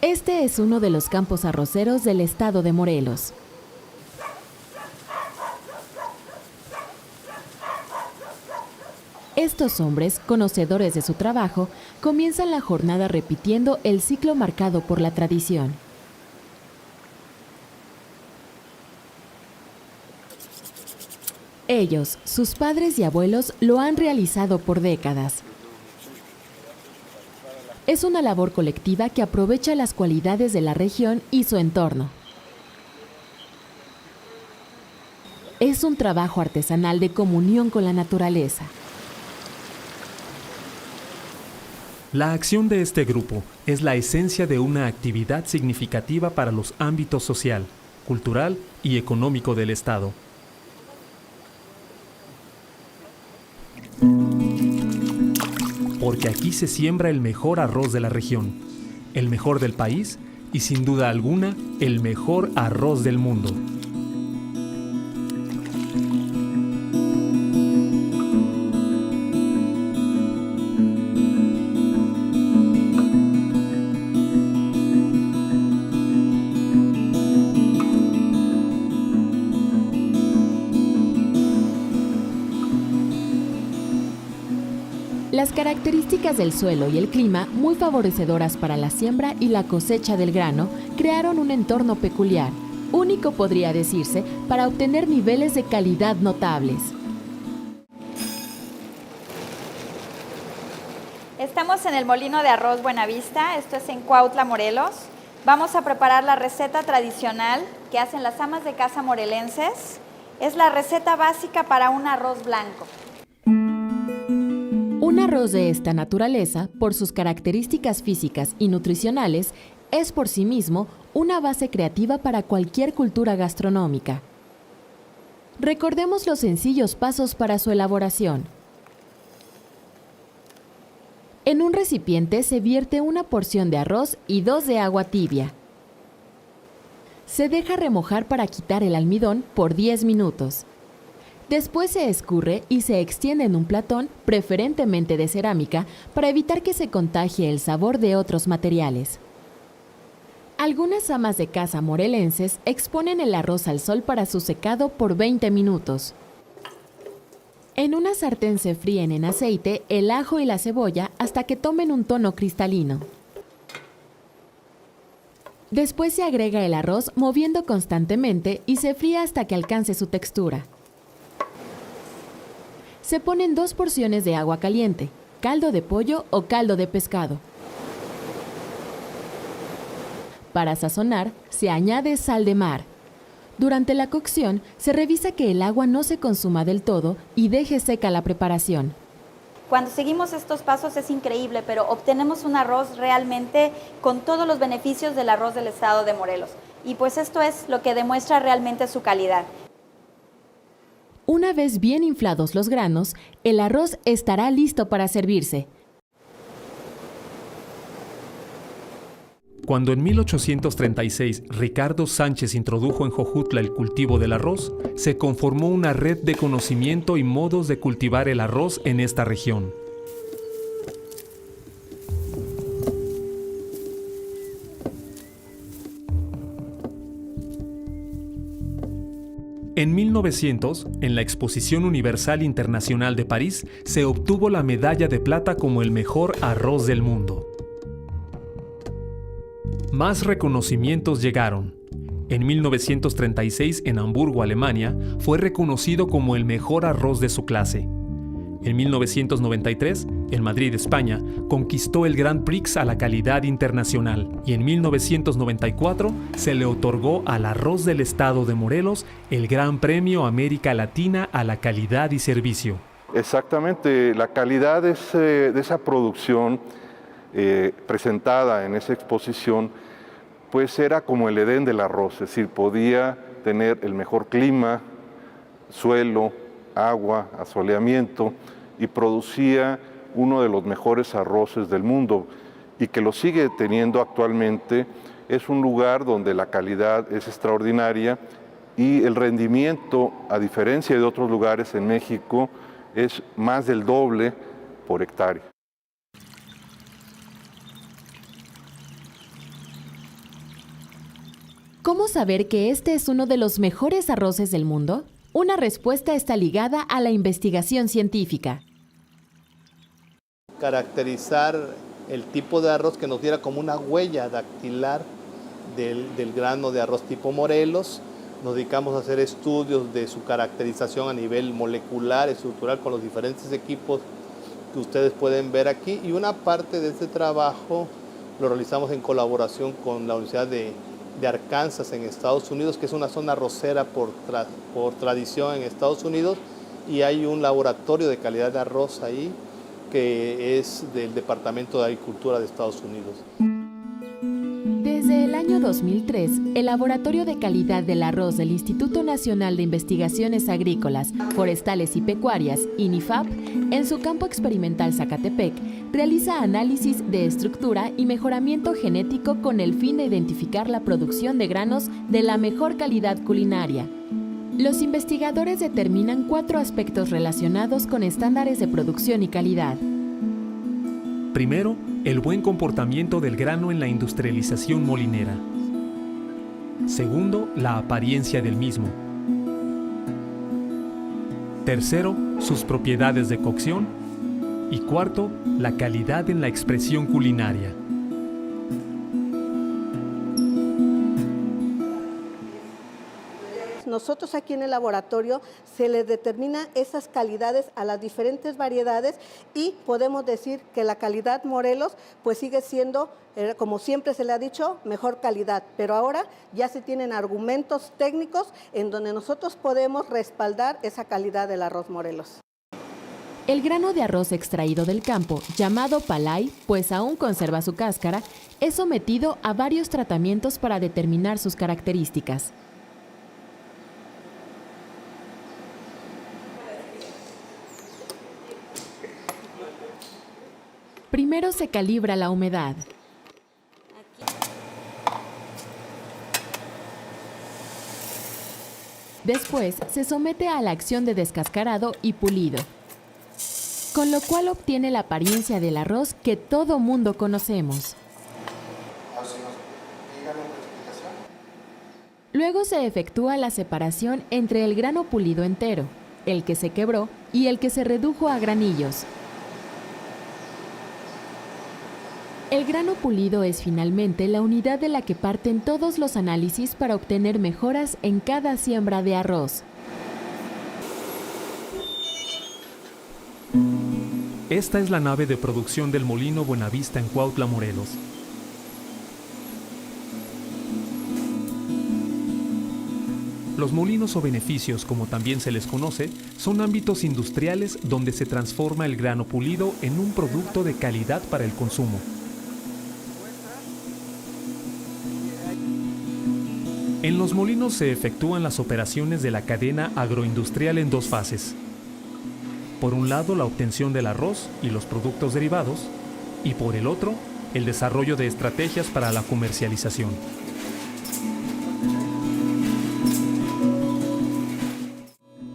Este es uno de los campos arroceros del estado de Morelos. Estos hombres, conocedores de su trabajo, comienzan la jornada repitiendo el ciclo marcado por la tradición. Ellos, sus padres y abuelos, lo han realizado por décadas. Es una labor colectiva que aprovecha las cualidades de la región y su entorno. Es un trabajo artesanal de comunión con la naturaleza. La acción de este grupo es la esencia de una actividad significativa para los ámbitos social, cultural y económico del Estado. Porque aquí se siembra el mejor arroz de la región, el mejor del país y sin duda alguna el mejor arroz del mundo. Las características del suelo y el clima, muy favorecedoras para la siembra y la cosecha del grano, crearon un entorno peculiar, único podría decirse, para obtener niveles de calidad notables. Estamos en el molino de arroz Buenavista, esto es en Cuautla, Morelos. Vamos a preparar la receta tradicional que hacen las amas de casa morelenses. Es la receta básica para un arroz blanco. Un arroz de esta naturaleza, por sus características físicas y nutricionales, es por sí mismo una base creativa para cualquier cultura gastronómica. Recordemos los sencillos pasos para su elaboración. En un recipiente se vierte una porción de arroz y 2 de agua tibia. Se deja remojar para quitar el almidón por 10 minutos. Después se escurre y se extiende en un platón, preferentemente de cerámica, para evitar que se contagie el sabor de otros materiales. Algunas amas de casa morelenses exponen el arroz al sol para su secado por 20 minutos. En una sartén se fríen en aceite el ajo y la cebolla hasta que tomen un tono cristalino. Después se agrega el arroz moviendo constantemente y se fríe hasta que alcance su textura. Se ponen 2 porciones de agua caliente, caldo de pollo o caldo de pescado. Para sazonar, se añade sal de mar. Durante la cocción, se revisa que el agua no se consuma del todo y deje seca la preparación. Cuando seguimos estos pasos es increíble, pero obtenemos un arroz realmente con todos los beneficios del arroz del estado de Morelos. Y pues esto es lo que demuestra realmente su calidad. Una vez bien inflados los granos, el arroz estará listo para servirse. Cuando en 1836 Ricardo Sánchez introdujo en Jojutla el cultivo del arroz, se conformó una red de conocimiento y modos de cultivar el arroz en esta región. En 1900, en la Exposición Universal Internacional de París, se obtuvo la medalla de plata como el mejor arroz del mundo. Más reconocimientos llegaron. En 1936, en Hamburgo, Alemania, fue reconocido como el mejor arroz de su clase. En 1993, en Madrid, España, conquistó el Grand Prix a la calidad internacional y en 1994 se le otorgó al arroz del estado de Morelos el Gran Premio América Latina a la calidad y servicio. Exactamente, la calidad de esa producción presentada en esa exposición, pues era como el Edén del arroz, es decir, podía tener el mejor clima, suelo, agua, asoleamiento y producía uno de los mejores arroces del mundo y que lo sigue teniendo actualmente. Es un lugar donde la calidad es extraordinaria y el rendimiento, a diferencia de otros lugares en México, es más del doble por hectárea. ¿Cómo saber que este es uno de los mejores arroces del mundo? Una respuesta está ligada a la investigación científica. Caracterizar el tipo de arroz que nos diera como una huella dactilar del grano de arroz tipo Morelos. Nos dedicamos a hacer estudios de su caracterización a nivel molecular, estructural, con los diferentes equipos que ustedes pueden ver aquí. Y una parte de este trabajo lo realizamos en colaboración con la Universidad de Arkansas en Estados Unidos, que es una zona arrocera por tradición en Estados Unidos, y hay un laboratorio de calidad de arroz ahí que es del Departamento de Agricultura de Estados Unidos. Desde el año 2003, el Laboratorio de Calidad del Arroz del Instituto Nacional de Investigaciones Agrícolas, Forestales y Pecuarias, INIFAP, en su campo experimental Zacatepec, realiza análisis de estructura y mejoramiento genético con el fin de identificar la producción de granos de la mejor calidad culinaria. Los investigadores determinan 4 aspectos relacionados con estándares de producción y calidad. Primero, el buen comportamiento del grano en la industrialización molinera. Segundo, la apariencia del mismo. Tercero, sus propiedades de cocción. Y cuarto, la calidad en la expresión culinaria. Nosotros aquí en el laboratorio se les determina esas calidades a las diferentes variedades y podemos decir que la calidad Morelos pues sigue siendo, como siempre se le ha dicho, mejor calidad. Pero ahora ya se tienen argumentos técnicos en donde nosotros podemos respaldar esa calidad del arroz Morelos. El grano de arroz extraído del campo, llamado palay, pues aún conserva su cáscara, es sometido a varios tratamientos para determinar sus características. Primero se calibra la humedad. Después se somete a la acción de descascarado y pulido, con lo cual obtiene la apariencia del arroz que todo mundo conocemos. Luego se efectúa la separación entre el grano pulido entero, el que se quebró y el que se redujo a granillos. El grano pulido es finalmente la unidad de la que parten todos los análisis para obtener mejoras en cada siembra de arroz. Esta es la nave de producción del Molino Buenavista en Cuautla, Morelos. Los molinos o beneficios, como también se les conoce, son ámbitos industriales donde se transforma el grano pulido en un producto de calidad para el consumo. En los molinos se efectúan las operaciones de la cadena agroindustrial en 2 fases. Por un lado, la obtención del arroz y los productos derivados, y por el otro, el desarrollo de estrategias para la comercialización.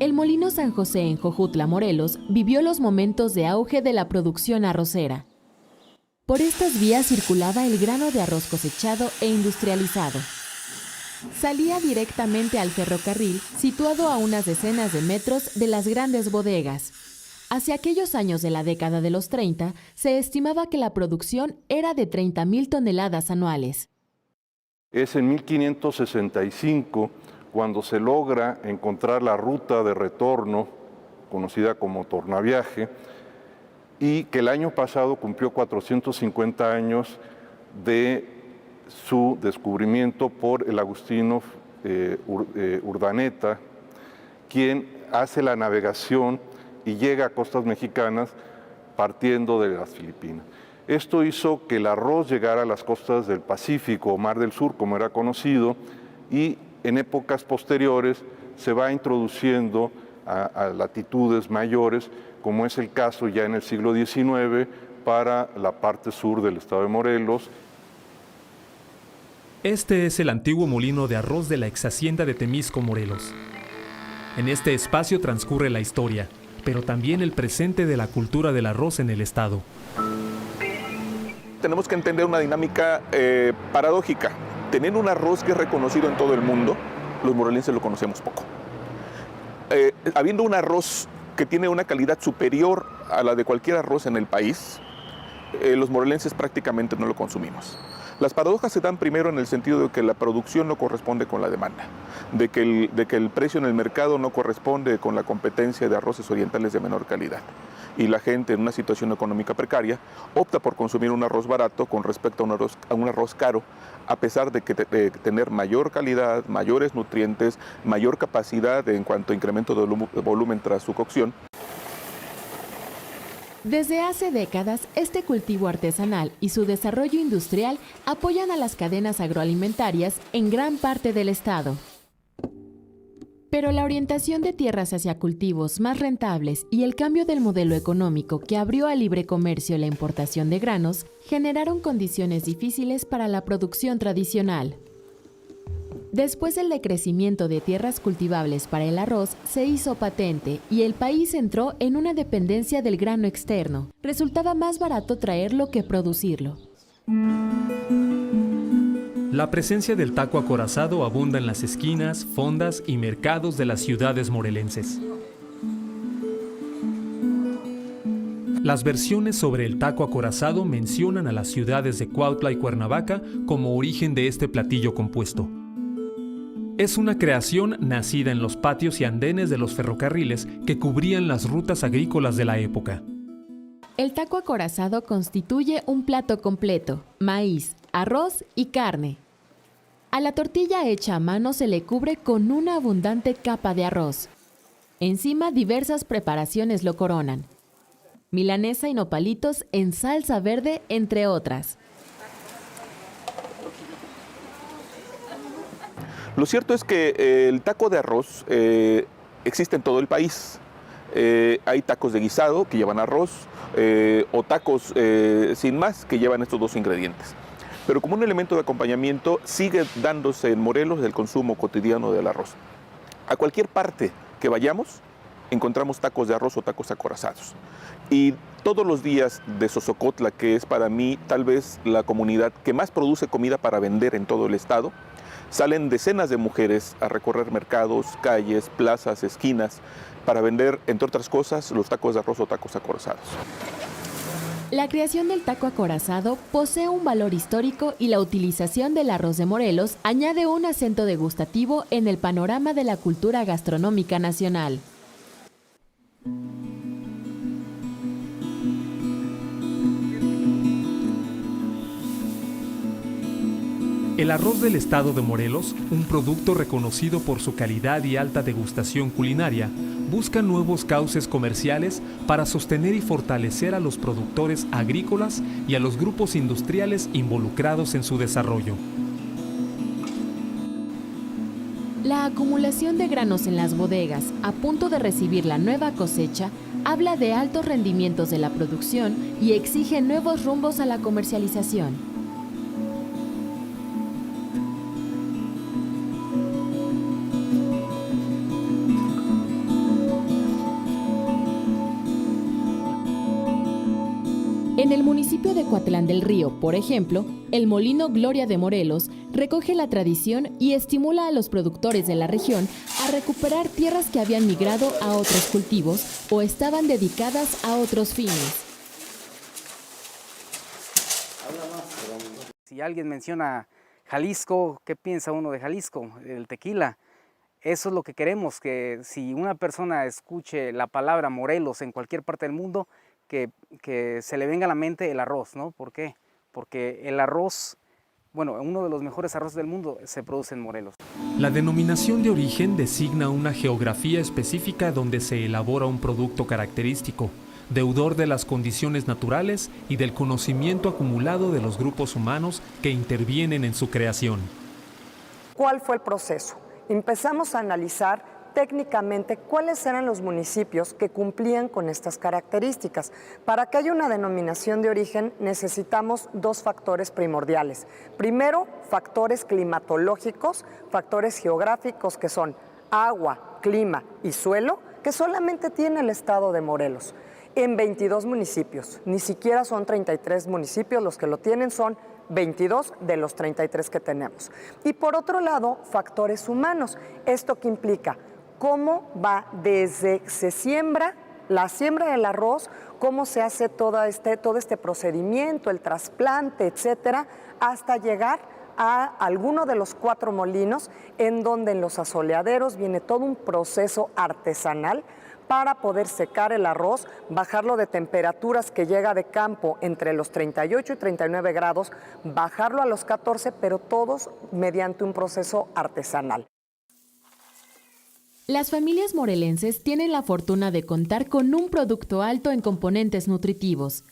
El Molino San José en Jojutla, Morelos, vivió los momentos de auge de la producción arrocera. Por estas vías circulaba el grano de arroz cosechado e industrializado. Salía directamente al ferrocarril, situado a unas decenas de metros de las grandes bodegas. Hacia aquellos años de la década de los 30, se estimaba que la producción era de 30,000 toneladas anuales. Es en 1565 cuando se logra encontrar la ruta de retorno, conocida como tornaviaje, y que el año pasado cumplió 450 años de su descubrimiento por el agustino Urdaneta, quien hace la navegación y llega a costas mexicanas partiendo de las Filipinas. Esto hizo que el arroz llegara a las costas del Pacífico, o Mar del Sur, como era conocido, y en épocas posteriores se va introduciendo a latitudes mayores, como es el caso ya en el siglo XIX para la parte sur del estado de Morelos. Este es el antiguo molino de arroz de la exhacienda de Temisco, Morelos. En este espacio transcurre la historia, pero también el presente de la cultura del arroz en el estado. Tenemos que entender una dinámica paradójica. tener un arroz que es reconocido en todo el mundo, los morelenses lo conocemos poco. Habiendo un arroz que tiene una calidad superior a la de cualquier arroz en el país, los morelenses prácticamente no lo consumimos. Las paradojas se dan primero en el sentido de que la producción no corresponde con la demanda, de que el precio en el mercado no corresponde con la competencia de arroces orientales de menor calidad. Y la gente en una situación económica precaria opta por consumir un arroz barato con respecto a un arroz caro, a pesar de tener mayor calidad, mayores nutrientes, mayor capacidad en cuanto a incremento de volumen tras su cocción. Desde hace décadas, este cultivo artesanal y su desarrollo industrial apoyan a las cadenas agroalimentarias en gran parte del estado. Pero la orientación de tierras hacia cultivos más rentables y el cambio del modelo económico que abrió al libre comercio la importación de granos generaron condiciones difíciles para la producción tradicional. Después del decrecimiento de tierras cultivables para el arroz, se hizo patente y el país entró en una dependencia del grano externo. Resultaba más barato traerlo que producirlo. La presencia del taco acorazado abunda en las esquinas, fondas y mercados de las ciudades morelenses. Las versiones sobre el taco acorazado mencionan a las ciudades de Cuautla y Cuernavaca como origen de este platillo compuesto. Es una creación nacida en los patios y andenes de los ferrocarriles que cubrían las rutas agrícolas de la época. El taco acorazado constituye un plato completo: maíz, arroz y carne. A la tortilla hecha a mano se le cubre con una abundante capa de arroz. Encima, diversas preparaciones lo coronan: milanesa y nopalitos en salsa verde, entre otras. Lo cierto es que el taco de arroz existe en todo el país. Hay tacos de guisado que llevan arroz o tacos sin más que llevan estos dos ingredientes. Pero como un elemento de acompañamiento sigue dándose en Morelos el consumo cotidiano del arroz. A cualquier parte que vayamos encontramos tacos de arroz o tacos acorazados. Y todos los días de Sosocotla, que es para mí tal vez la comunidad que más produce comida para vender en todo el estado, salen decenas de mujeres a recorrer mercados, calles, plazas, esquinas, para vender, entre otras cosas, los tacos de arroz o tacos acorazados. La creación del taco acorazado posee un valor histórico y la utilización del arroz de Morelos añade un acento degustativo en el panorama de la cultura gastronómica nacional. El arroz del estado de Morelos, un producto reconocido por su calidad y alta degustación culinaria, busca nuevos cauces comerciales para sostener y fortalecer a los productores agrícolas y a los grupos industriales involucrados en su desarrollo. La acumulación de granos en las bodegas, a punto de recibir la nueva cosecha, habla de altos rendimientos de la producción y exige nuevos rumbos a la comercialización. En el municipio de Coatlán del Río, por ejemplo, el Molino Gloria de Morelos recoge la tradición y estimula a los productores de la región a recuperar tierras que habían migrado a otros cultivos o estaban dedicadas a otros fines. Si alguien menciona Jalisco, ¿qué piensa uno de Jalisco? El tequila. Eso es lo que queremos, que si una persona escuche la palabra Morelos en cualquier parte del mundo, que se le venga a la mente el arroz, ¿no? ¿Por qué? Porque el arroz, bueno, uno de los mejores arroces del mundo se produce en Morelos. La denominación de origen designa una geografía específica donde se elabora un producto característico, deudor de las condiciones naturales y del conocimiento acumulado de los grupos humanos que intervienen en su creación. ¿Cuál fue el proceso? Empezamos a analizar técnicamente cuáles eran los municipios que cumplían con estas características. Para que haya una denominación de origen necesitamos dos factores primordiales. Primero, factores climatológicos, factores geográficos que son agua, clima y suelo, que solamente tiene el estado de Morelos, en 22 municipios. Ni siquiera son 33 municipios los que lo tienen, son 22 de los 33 que tenemos. Y por otro lado, factores humanos. ¿Esto qué implica? ¿Cómo va desde se siembra, la siembra del arroz, cómo se hace todo este procedimiento, el trasplante, etcétera, hasta llegar a alguno de los 4 molinos, en donde en los asoleaderos viene todo un proceso artesanal para poder secar el arroz, bajarlo de temperaturas que llega de campo entre los 38 y 39 grados, bajarlo a los 14, pero todos mediante un proceso artesanal. Las familias morelenses tienen la fortuna de contar con un producto alto en componentes nutritivos,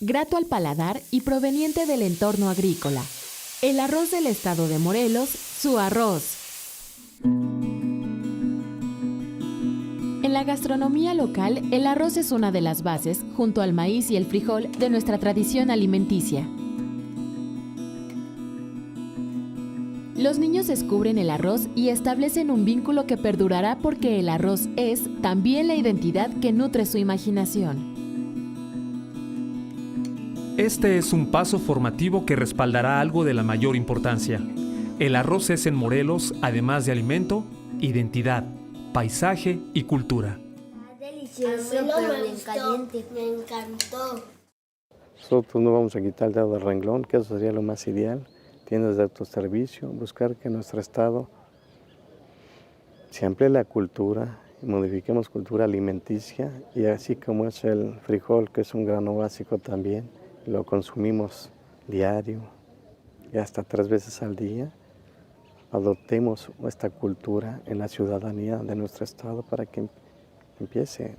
grato al paladar y proveniente del entorno agrícola. El arroz del estado de Morelos, su arroz. En la gastronomía local, el arroz es una de las bases, junto al maíz y el frijol, de nuestra tradición alimenticia. Los niños descubren el arroz y establecen un vínculo que perdurará porque el arroz es también la identidad que nutre su imaginación. Este es un paso formativo que respaldará algo de la mayor importancia. El arroz es en Morelos, además de alimento, identidad, paisaje y cultura. Delicioso, pero bien caliente. Me encantó. Nosotros no vamos a quitar el dedo del renglón, que eso sería lo más ideal. Tiendas de autoservicio, buscar que nuestro estado se amplíe la cultura, modifiquemos cultura alimenticia, y así como es el frijol, que es un grano básico también, lo consumimos diario y hasta 3 veces al día. Adoptemos esta cultura en la ciudadanía de nuestro estado para que empiece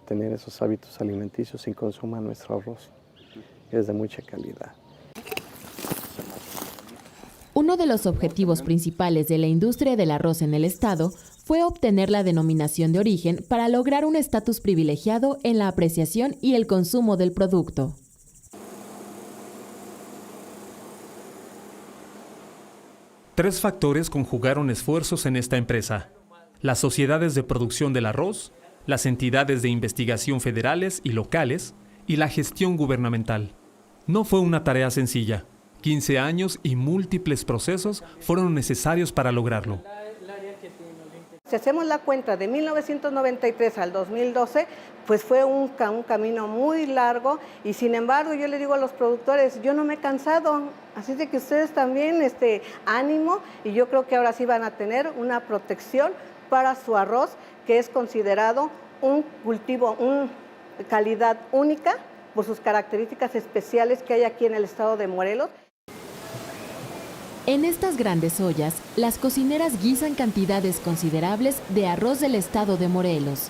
a tener esos hábitos alimenticios y consuma nuestro arroz, que es de mucha calidad. Uno de los objetivos principales de la industria del arroz en el estado fue obtener la denominación de origen para lograr un estatus privilegiado en la apreciación y el consumo del producto. Tres factores conjugaron esfuerzos en esta empresa: las sociedades de producción del arroz, las entidades de investigación federales y locales, y la gestión gubernamental. No fue una tarea sencilla. 15 años y múltiples procesos fueron necesarios para lograrlo. Si hacemos la cuenta de 1993 al 2012, pues fue un camino muy largo, y sin embargo yo le digo a los productores, yo no me he cansado, así de que ustedes también ánimo, y yo creo que ahora sí van a tener una protección para su arroz, que es considerado un cultivo, una calidad única por sus características especiales que hay aquí en el estado de Morelos. En estas grandes ollas, las cocineras guisan cantidades considerables de arroz del estado de Morelos.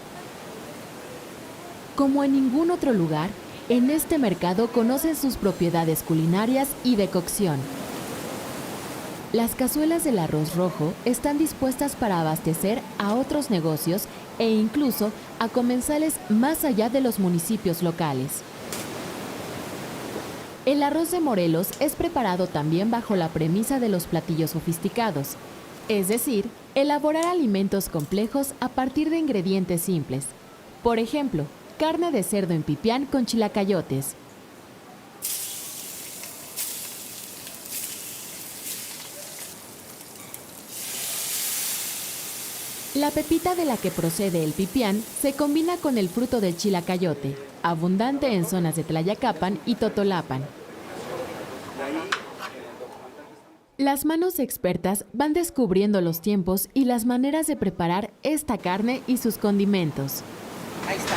Como en ningún otro lugar, en este mercado conocen sus propiedades culinarias y de cocción. Las cazuelas del arroz rojo están dispuestas para abastecer a otros negocios e incluso a comensales más allá de los municipios locales. El arroz de Morelos es preparado también bajo la premisa de los platillos sofisticados, es decir, elaborar alimentos complejos a partir de ingredientes simples. Por ejemplo, carne de cerdo en pipián con chilacayotes. La pepita de la que procede el pipián se combina con el fruto del chilacayote, abundante en zonas de Tlayacapan y Totolapan. Las manos expertas van descubriendo los tiempos y las maneras de preparar esta carne y sus condimentos. Ahí está.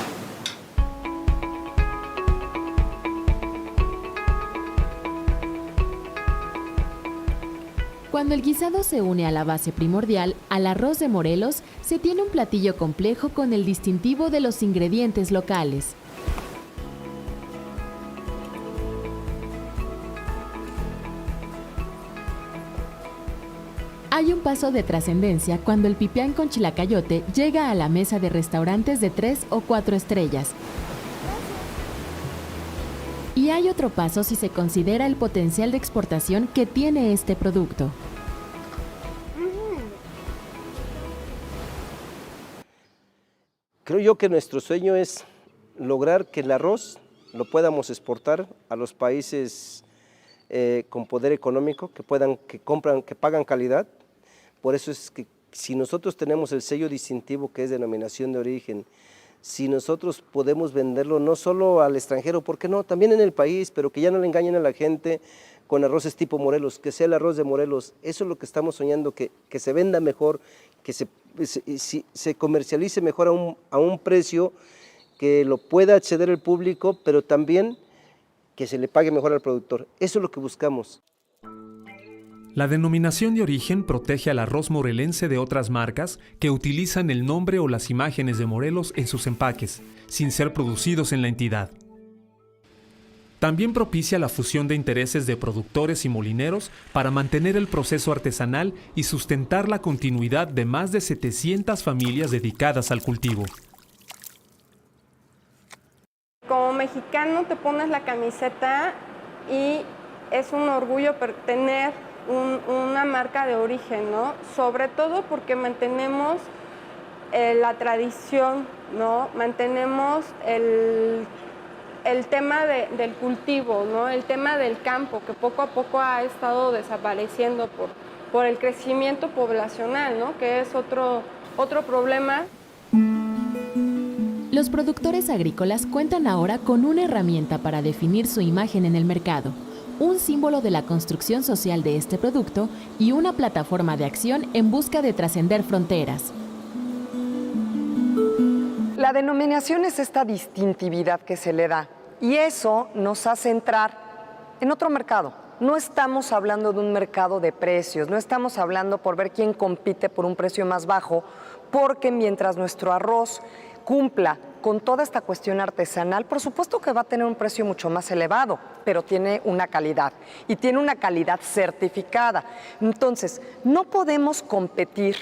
Cuando el guisado se une a la base primordial, al arroz de Morelos, se tiene un platillo complejo con el distintivo de los ingredientes locales. Hay un paso de trascendencia cuando el pipián con chilacayote llega a la mesa de restaurantes de 3 o 4 estrellas. Y hay otro paso si se considera el potencial de exportación que tiene este producto. Creo yo que nuestro sueño es lograr que el arroz lo podamos exportar a los países con poder económico, que pagan calidad. Por eso es que si nosotros tenemos el sello distintivo que es denominación de origen, si nosotros podemos venderlo no solo al extranjero, ¿por qué no? También en el país, pero que ya no le engañen a la gente con arroces tipo Morelos, que sea el arroz de Morelos. Eso es lo que estamos soñando, que se venda mejor, que se comercialice mejor a un precio que lo pueda acceder el público, pero también que se le pague mejor al productor. Eso es lo que buscamos. La denominación de origen protege al arroz morelense de otras marcas que utilizan el nombre o las imágenes de Morelos en sus empaques, sin ser producidos en la entidad. También propicia la fusión de intereses de productores y molineros para mantener el proceso artesanal y sustentar la continuidad de más de 700 familias dedicadas al cultivo. Como mexicano te pones la camiseta y es un orgullo tener una marca de origen, ¿no? Sobre todo porque mantenemos la tradición, ¿no? Mantenemos el tema del cultivo, ¿no? El tema del campo, que poco a poco ha estado desapareciendo por el crecimiento poblacional, ¿no? Que es otro problema. Los productores agrícolas cuentan ahora con una herramienta para definir su imagen en el mercado, un símbolo de la construcción social de este producto y una plataforma de acción en busca de trascender fronteras. La denominación es esta distintividad que se le da y eso nos hace entrar en otro mercado. No estamos hablando de un mercado de precios, no estamos hablando por ver quién compite por un precio más bajo, porque mientras nuestro arroz cumpla con toda esta cuestión artesanal, por supuesto que va a tener un precio mucho más elevado, pero tiene una calidad y tiene una calidad certificada. Entonces, no podemos competir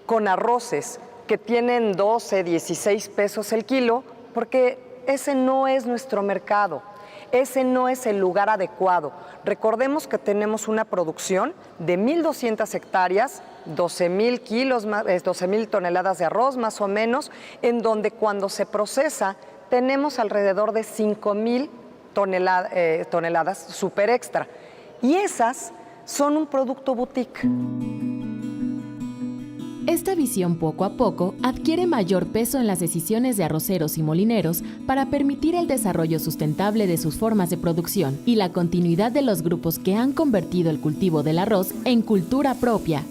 con arroces que tienen 12, 16 pesos el kilo, porque ese no es nuestro mercado, ese no es el lugar adecuado. Recordemos que tenemos una producción de 1,200 hectáreas, 12,000 kilos, 12,000 toneladas de arroz más o menos, en donde cuando se procesa tenemos alrededor de 5,000 toneladas super extra. Y esas son un producto boutique. Esta visión poco a poco adquiere mayor peso en las decisiones de arroceros y molineros para permitir el desarrollo sustentable de sus formas de producción y la continuidad de los grupos que han convertido el cultivo del arroz en cultura propia.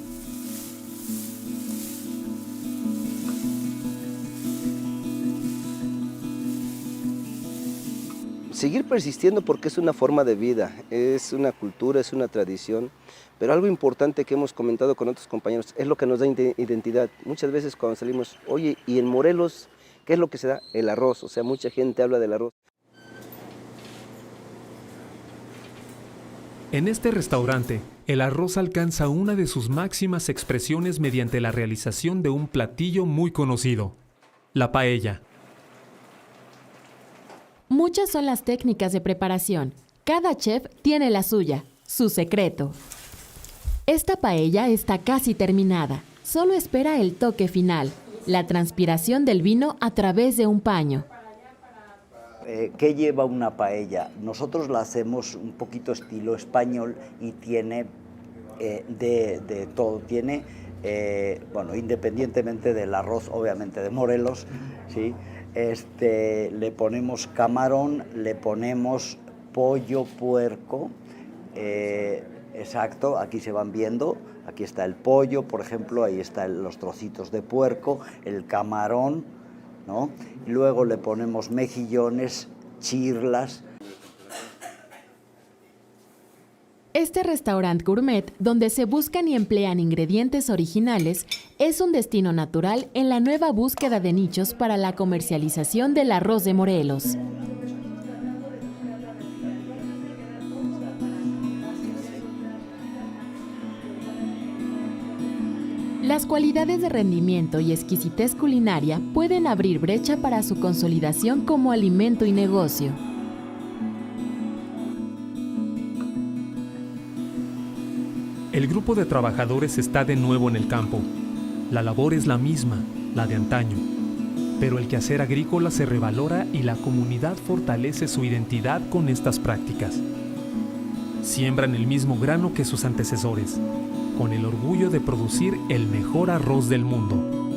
Seguir persistiendo porque es una forma de vida, es una cultura, es una tradición, pero algo importante que hemos comentado con otros compañeros es lo que nos da identidad. Muchas veces cuando salimos, oye, ¿y en Morelos qué es lo que se da? El arroz, o sea, mucha gente habla del arroz. En este restaurante, el arroz alcanza una de sus máximas expresiones mediante la realización de un platillo muy conocido, la paella. Muchas son las técnicas de preparación. Cada chef tiene la suya, su secreto. Esta paella está casi terminada. Solo espera el toque final, la transpiración del vino a través de un paño. ¿Qué lleva una paella? Nosotros la hacemos un poquito estilo español y tiene de todo. Tiene, bueno, independientemente del arroz, obviamente de Morelos, ¿sí? Le ponemos camarón, le ponemos pollo, puerco, exacto, aquí se van viendo, aquí está el pollo, por ejemplo, ahí están los trocitos de puerco, el camarón, ¿no? Y luego le ponemos mejillones, chirlas. Este restaurante gourmet, donde se buscan y emplean ingredientes originales, es un destino natural en la nueva búsqueda de nichos para la comercialización del arroz de Morelos. Las cualidades de rendimiento y exquisitez culinaria pueden abrir brecha para su consolidación como alimento y negocio. El grupo de trabajadores está de nuevo en el campo. La labor es la misma, la de antaño. Pero el quehacer agrícola se revalora y la comunidad fortalece su identidad con estas prácticas. Siembran el mismo grano que sus antecesores, con el orgullo de producir el mejor arroz del mundo.